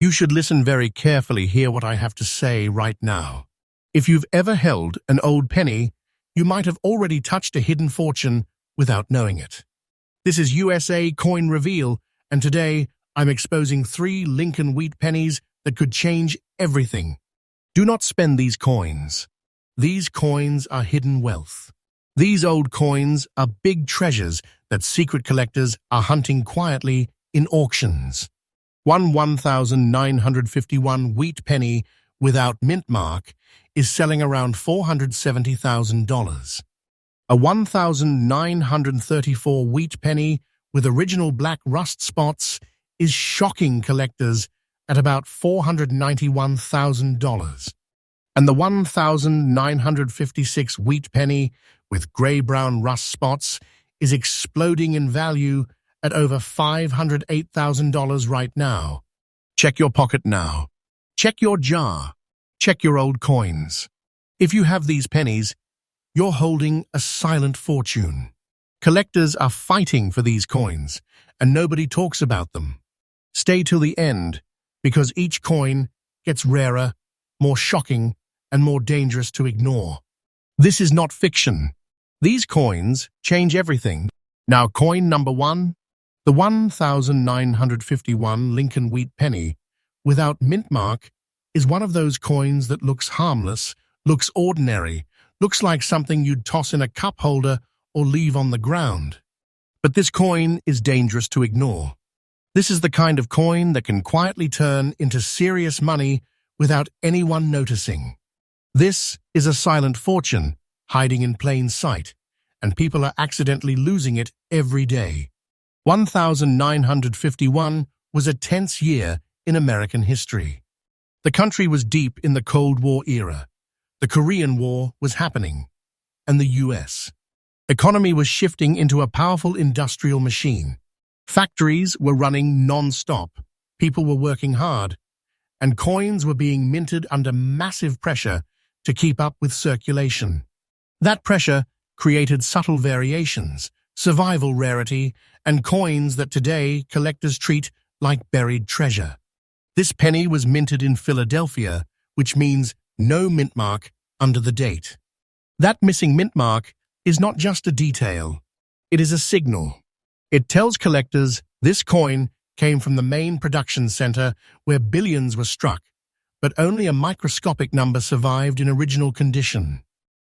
You should listen very carefully, hear what I have to say right now. If you've ever held an old penny, you might have already touched a hidden fortune without knowing it. This is USA Coin Reveal, and today I'm exposing 3 Lincoln wheat pennies that could change everything. Do not spend these coins. These coins are hidden wealth. These old coins are big treasures that secret collectors are hunting quietly in auctions. One 1951 wheat penny without mint mark is selling around $470,000. A 1934 wheat penny with original black rust spots is shocking collectors at about $491,000. And the 1956 wheat penny with grey-brown rust spots is exploding in value at over $508,000 right now. Check your pocket now. Check your jar. Check your old coins. If you have these pennies, you're holding a silent fortune. Collectors are fighting for these coins, and nobody talks about them. Stay till the end, because each coin gets rarer, more shocking, and more dangerous to ignore. This is not fiction. These coins change everything. Now, coin number 1. The 1951 Lincoln wheat penny without mint mark is one of those coins that looks harmless, looks ordinary, looks like something you'd toss in a cup holder or leave on the ground. But this coin is dangerous to ignore. This is the kind of coin that can quietly turn into serious money without anyone noticing. This is a silent fortune hiding in plain sight, and people are accidentally losing it every day. 1951 was a tense year in American history. The country was deep in the Cold War era. The Korean War was happening, and the U.S. economy was shifting into a powerful industrial machine. Factories were running non-stop, people were working hard, and coins were being minted under massive pressure to keep up with circulation. That pressure created subtle variations, survival rarity, and coins that today collectors treat like buried treasure. This penny was minted in Philadelphia, which means no mint mark under the date. That missing mint mark is not just a detail, it is a signal. It tells collectors this coin came from the main production center where billions were struck, but only a microscopic number survived in original condition.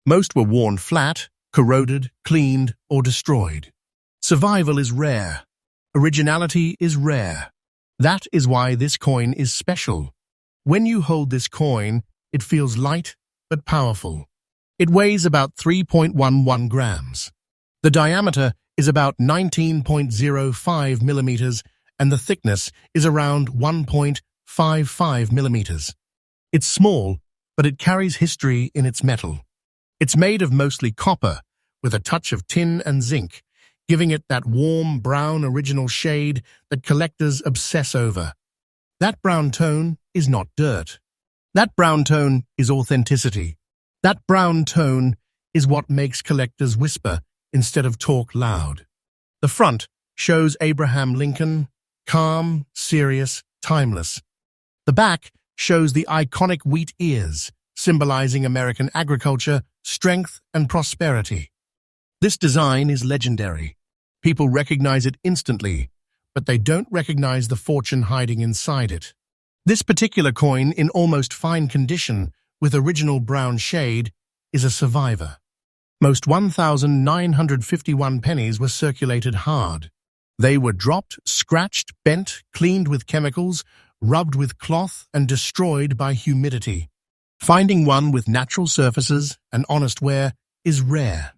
Most were worn flat, corroded, cleaned, or destroyed. Survival is rare. Originality is rare. That is why this coin is special. When you hold this coin, it feels light but powerful. It weighs about 3.11 grams. The diameter is about 19.05 millimeters, and the thickness is around 1.55 millimeters. It's small, but it carries history in its metal. It's made of mostly copper, with a touch of tin and zinc, giving it that warm brown original shade that collectors obsess over. That brown tone is not dirt. That brown tone is authenticity. That brown tone is what makes collectors whisper instead of talk loud. The front shows Abraham Lincoln, calm, serious, timeless. The back shows the iconic wheat ears, symbolizing American agriculture, strength, and prosperity. This design is legendary. People recognize it instantly, but they don't recognize the fortune hiding inside it. This particular coin, in almost fine condition, with original brown shade, is a survivor. Most 1951 pennies were circulated hard. They were dropped, scratched, bent, cleaned with chemicals, rubbed with cloth, and destroyed by humidity. Finding one with natural surfaces and honest wear is rare.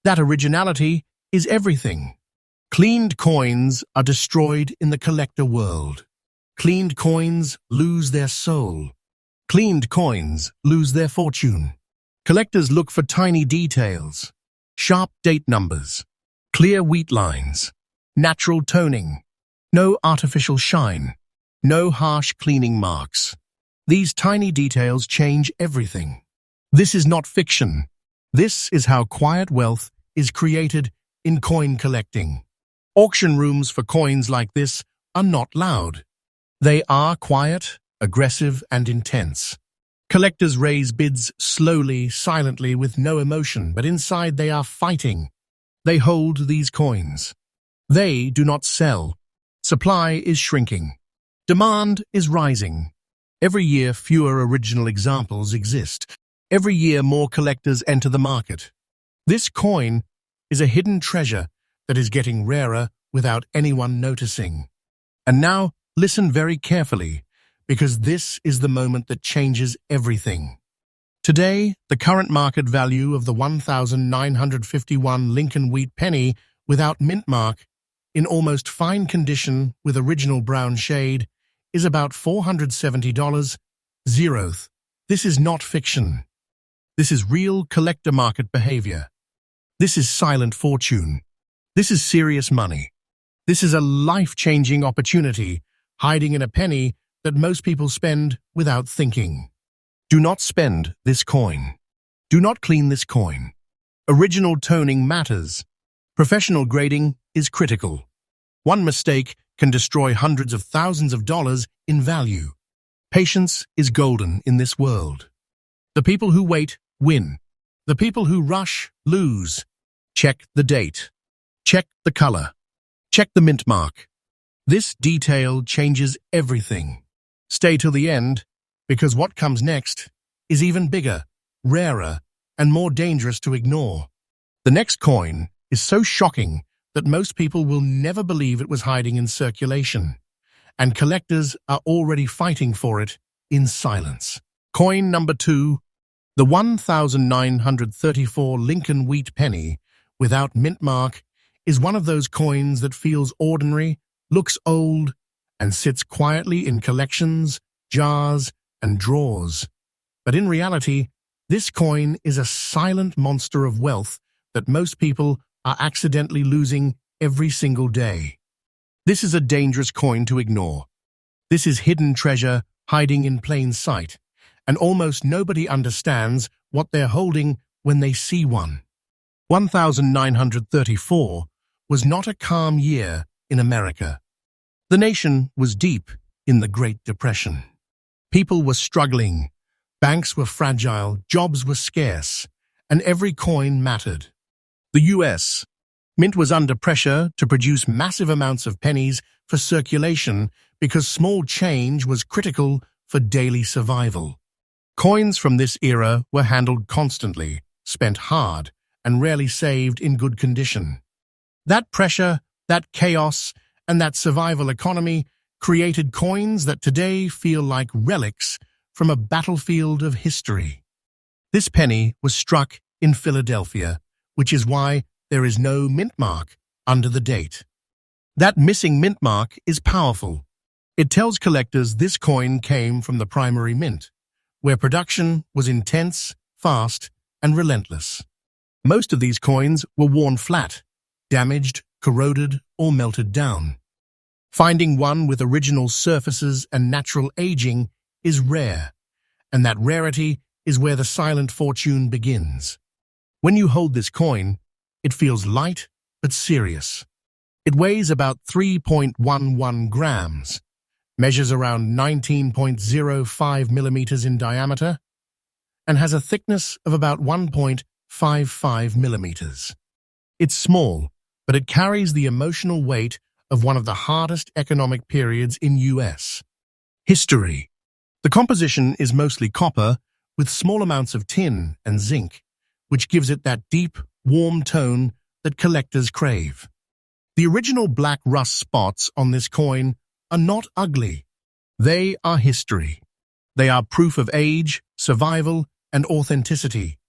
That originality is everything. Cleaned coins are destroyed in the collector world. Cleaned coins lose their soul. Cleaned coins lose their fortune. Collectors look for tiny details, sharp date numbers, clear wheat lines, natural toning, no artificial shine, no harsh cleaning marks. These tiny details change everything. This is not fiction. This is how quiet wealth is created in coin collecting. Auction rooms for coins like this are not loud. They are quiet, aggressive, and intense. Collectors raise bids slowly, silently, with no emotion, but inside they are fighting. They hold these coins. They do not sell. Supply is shrinking. Demand is rising. Every year, fewer original examples exist. Every year, more collectors enter the market. This coin is a hidden treasure that is getting rarer without anyone noticing. And now, listen very carefully, because this is the moment that changes everything. Today, the current market value of the 1,951 Lincoln wheat penny without mint mark, in almost fine condition with original brown shade, is about $470. Zeroth. This is not fiction. This is real collector market behavior. This is silent fortune. This is serious money. This is a life-changing opportunity hiding in a penny that most people spend without thinking. Do not spend this coin. Do not clean this coin. Original toning matters. Professional grading is critical. One mistake can destroy hundreds of thousands of dollars in value. Patience is golden in this world. The people who wait win. The people who rush lose. Check the date. Check the color. Check the mint mark. This detail changes everything. Stay till the end, because what comes next is even bigger, rarer, and more dangerous to ignore. The next coin is so shocking that most people will never believe it was hiding in circulation, and collectors are already fighting for it in silence. Coin number 2, the 1,934 Lincoln wheat penny without mint mark, is one of those coins that feels ordinary, looks old, and sits quietly in collections, jars, and drawers. But in reality, this coin is a silent monster of wealth that most people are accidentally losing every single day. This is a dangerous coin to ignore. This is hidden treasure hiding in plain sight, and almost nobody understands what they're holding when they see one. 1934 was not a calm year in America. The nation was deep in the Great Depression. People were struggling, banks were fragile, jobs were scarce, and every coin mattered. The U.S. Mint was under pressure to produce massive amounts of pennies for circulation because small change was critical for daily survival. Coins from this era were handled constantly, spent hard, and rarely saved in good condition. That pressure, that chaos, and that survival economy created coins that today feel like relics from a battlefield of history. This penny was struck in Philadelphia, which is why there is no mint mark under the date. That missing mint mark is powerful. It tells collectors this coin came from the primary mint, where production was intense, fast, and relentless. Most of these coins were worn flat, damaged, corroded, or melted down. Finding one with original surfaces and natural aging is rare, and that rarity is where the silent fortune begins. When you hold this coin, it feels light but serious. It weighs about 3.11 grams, measures around 19.05 millimeters in diameter, and has a thickness of about 1.55 millimeters. It's small, but it carries the emotional weight of one of the hardest economic periods in U.S. history. The composition is mostly copper with small amounts of tin and zinc, which gives it that deep, warm tone that collectors crave. The original black rust spots on this coin are not ugly. They are history. They are proof of age, survival, and authenticity.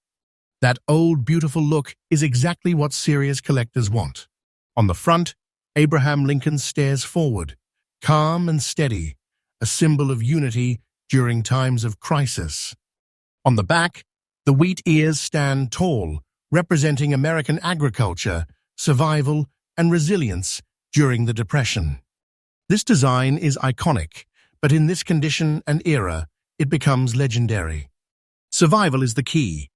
That old, beautiful look is exactly what serious collectors want. On the front, Abraham Lincoln stares forward, calm and steady, a symbol of unity during times of crisis. On the back, the wheat ears stand tall, representing American agriculture, survival, and resilience during the Depression. This design is iconic, but in this condition and era, it becomes legendary. Survival is the key.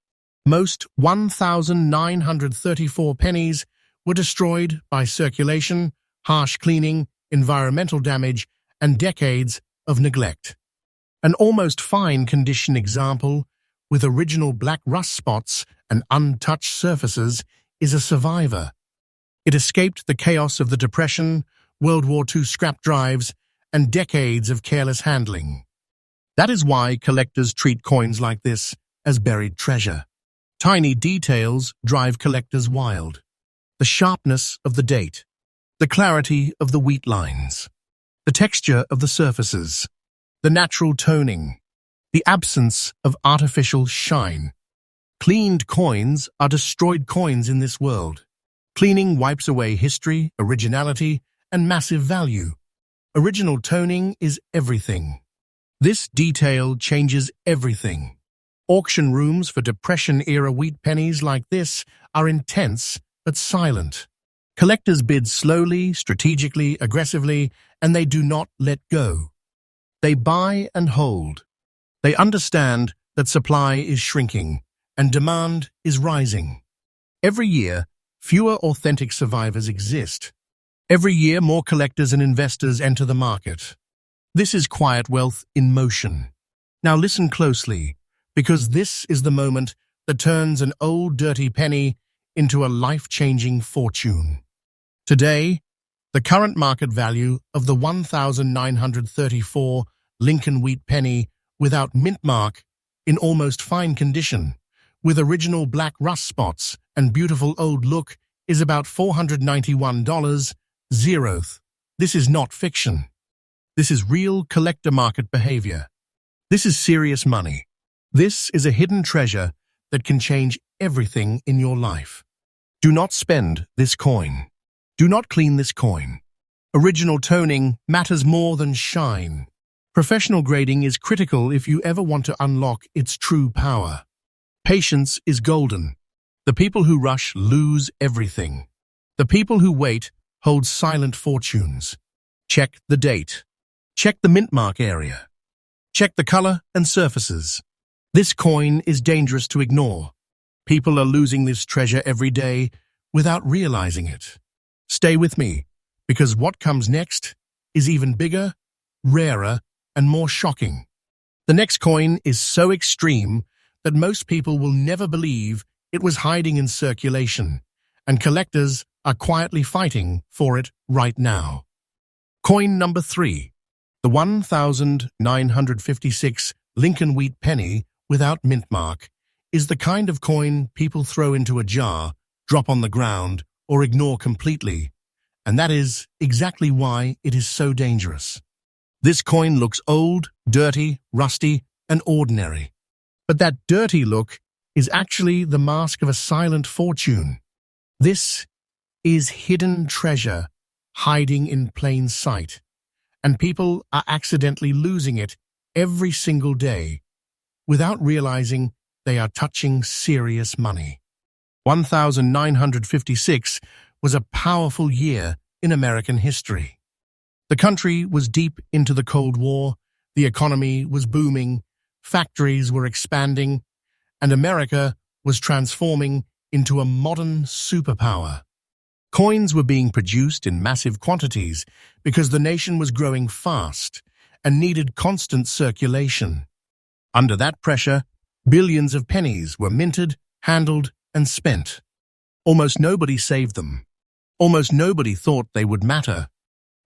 Most 1,934 pennies were destroyed by circulation, harsh cleaning, environmental damage, and decades of neglect. An almost fine condition example, with original black rust spots and untouched surfaces, is a survivor. It escaped the chaos of the Depression, World War II scrap drives, and decades of careless handling. That is why collectors treat coins like this as buried treasure. Tiny details drive collectors wild. The sharpness of the date, the clarity of the wheat lines, the texture of the surfaces, the natural toning, the absence of artificial shine. Cleaned coins are destroyed coins in this world. Cleaning wipes away history, originality, and massive value. Original toning is everything. This detail changes everything. Auction rooms for Depression-era wheat pennies like this are intense but silent. Collectors bid slowly, strategically, aggressively, and they do not let go. They buy and hold. They understand that supply is shrinking and demand is rising. Every year, fewer authentic survivors exist. Every year, more collectors and investors enter the market. This is quiet wealth in motion. Now listen closely, because this is the moment that turns an old dirty penny into a life-changing fortune. Today, the current market value of the 1,934 Lincoln wheat penny without mint mark, in almost fine condition, with original black rust spots and beautiful old look, is about $491. This is not fiction. This is real collector market behavior. This is serious money. This is a hidden treasure that can change everything in your life. Do not spend this coin. Do not clean this coin. Original toning matters more than shine. Professional grading is critical if you ever want to unlock its true power. Patience is golden. The people who rush lose everything. The people who wait hold silent fortunes. Check the date. Check the mint mark area. Check the color and surfaces. This coin is dangerous to ignore. People are losing this treasure every day without realizing it. Stay with me, because what comes next is even bigger, rarer, and more shocking. The next coin is so extreme that most people will never believe it was hiding in circulation, and collectors are quietly fighting for it right now. Coin number 3, the 1,956 Lincoln wheat penny without mint mark, is the kind of coin people throw into a jar, drop on the ground, or ignore completely, and that is exactly why it is so dangerous. This coin looks old, dirty, rusty, and ordinary. But that dirty look is actually the mask of a silent fortune. This is hidden treasure hiding in plain sight, and people are accidentally losing it every single day without realizing they are touching serious money. 1956 was a powerful year in American history. The country was deep into the Cold War, the economy was booming, factories were expanding, and America was transforming into a modern superpower. Coins were being produced in massive quantities because the nation was growing fast and needed constant circulation. Under that pressure, billions of pennies were minted, handled, and spent. Almost nobody saved them. Almost nobody thought they would matter.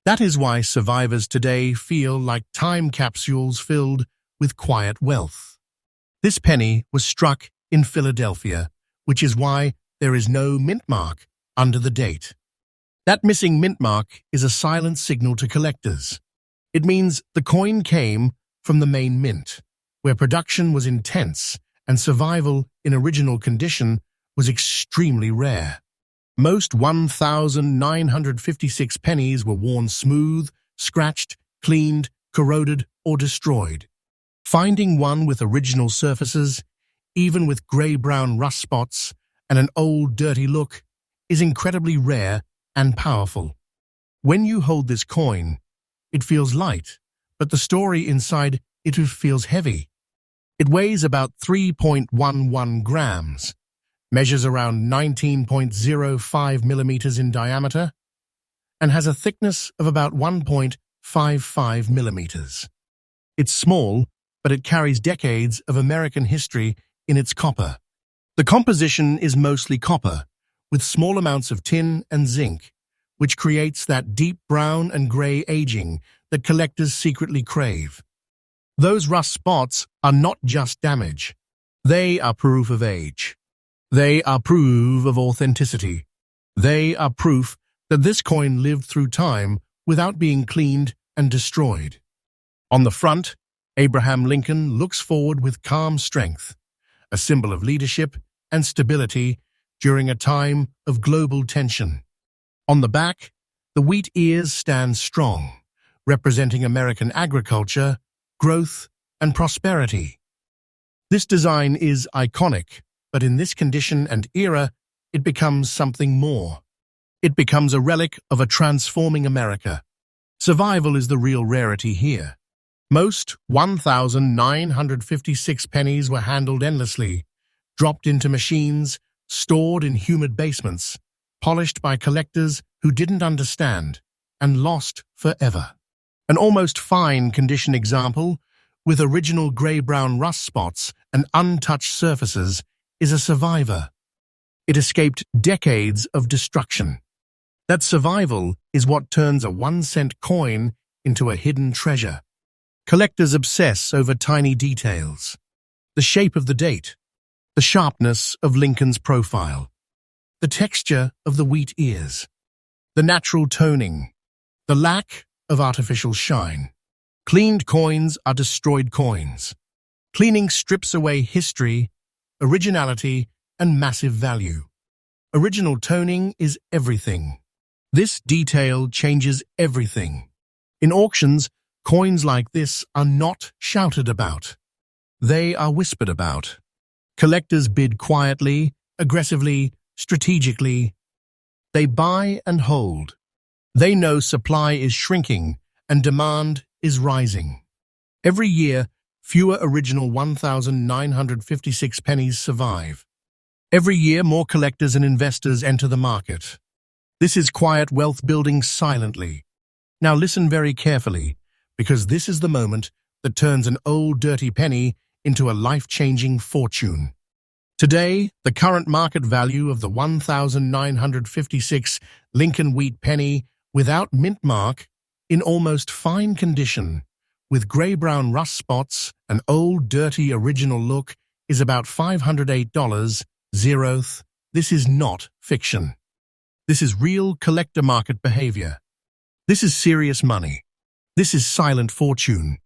That is why survivors today feel like time capsules filled with quiet wealth. This penny was struck in Philadelphia, which is why there is no mint mark under the date. That missing mint mark is a silent signal to collectors. It means the coin came from the main mint, where production was intense and survival in original condition was extremely rare. Most 1,956 pennies were worn smooth, scratched, cleaned, corroded, or destroyed. Finding one with original surfaces, even with grey-brown rust spots and an old, dirty look, is incredibly rare and powerful. When you hold this coin, it feels light, but the story inside it feels heavy. It weighs about 3.11 grams, measures around 19.05 millimeters in diameter, and has a thickness of about 1.55 millimeters. It's small, but it carries decades of American history in its copper. The composition is mostly copper, with small amounts of tin and zinc, which creates that deep brown and gray aging that collectors secretly crave. Those rust spots are not just damage. They are proof of age. They are proof of authenticity. They are proof that this coin lived through time without being cleaned and destroyed. On the front, Abraham Lincoln looks forward with calm strength, a symbol of leadership and stability during a time of global tension. On the back, the wheat ears stand strong, representing American agriculture, growth, and prosperity. This design is iconic, but in this condition and era, it becomes something more. It becomes a relic of a transforming America. Survival is the real rarity here. Most 1,956 pennies were handled endlessly, dropped into machines, stored in humid basements, polished by collectors who didn't understand, and lost forever. An almost fine condition example, with original grey-brown rust spots and untouched surfaces, is a survivor. It escaped decades of destruction. That survival is what turns a 1-cent coin into a hidden treasure. Collectors obsess over tiny details. The shape of the date, the sharpness of Lincoln's profile, the texture of the wheat ears, the natural toning, the lack of artificial shine. Cleaned coins are destroyed coins. Cleaning strips away history, originality, and massive value. Original toning is everything. This detail changes everything. In auctions, coins like this are not shouted about. They are whispered about. Collectors bid quietly, aggressively, strategically. They buy and hold. They know supply is shrinking and demand is rising. Every year, fewer original 1,956 pennies survive. Every year, more collectors and investors enter the market. This is quiet wealth building silently. Now listen very carefully, because this is the moment that turns an old dirty penny into a life-changing fortune. Today, the current market value of the 1,956 Lincoln wheat penny without mint mark, in almost fine condition, with grey-brown rust spots, an old dirty original look, is about $508. Zeroth. This is not fiction. This is real collector market behavior. This is serious money. This is silent fortune.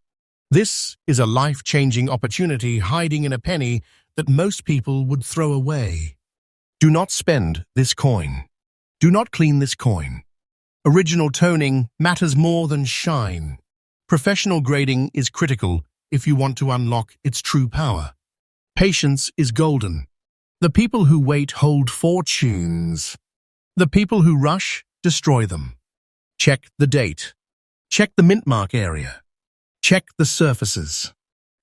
This is a life-changing opportunity hiding in a penny that most people would throw away. Do not spend this coin. Do not clean this coin. Original toning matters more than shine. Professional grading is critical if you want to unlock its true power. Patience is golden. The people who wait hold fortunes. The people who rush destroy them. Check the date. Check the mint mark area. Check the surfaces.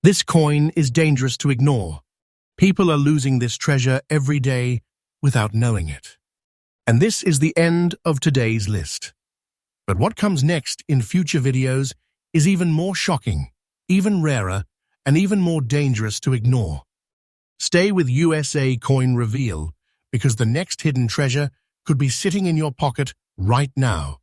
This coin is dangerous to ignore. People are losing this treasure every day without knowing it. And this is the end of today's list. But what comes next in future videos is even more shocking, even rarer, and even more dangerous to ignore. Stay with USA Coin Reveal, because the next hidden treasure could be sitting in your pocket right now.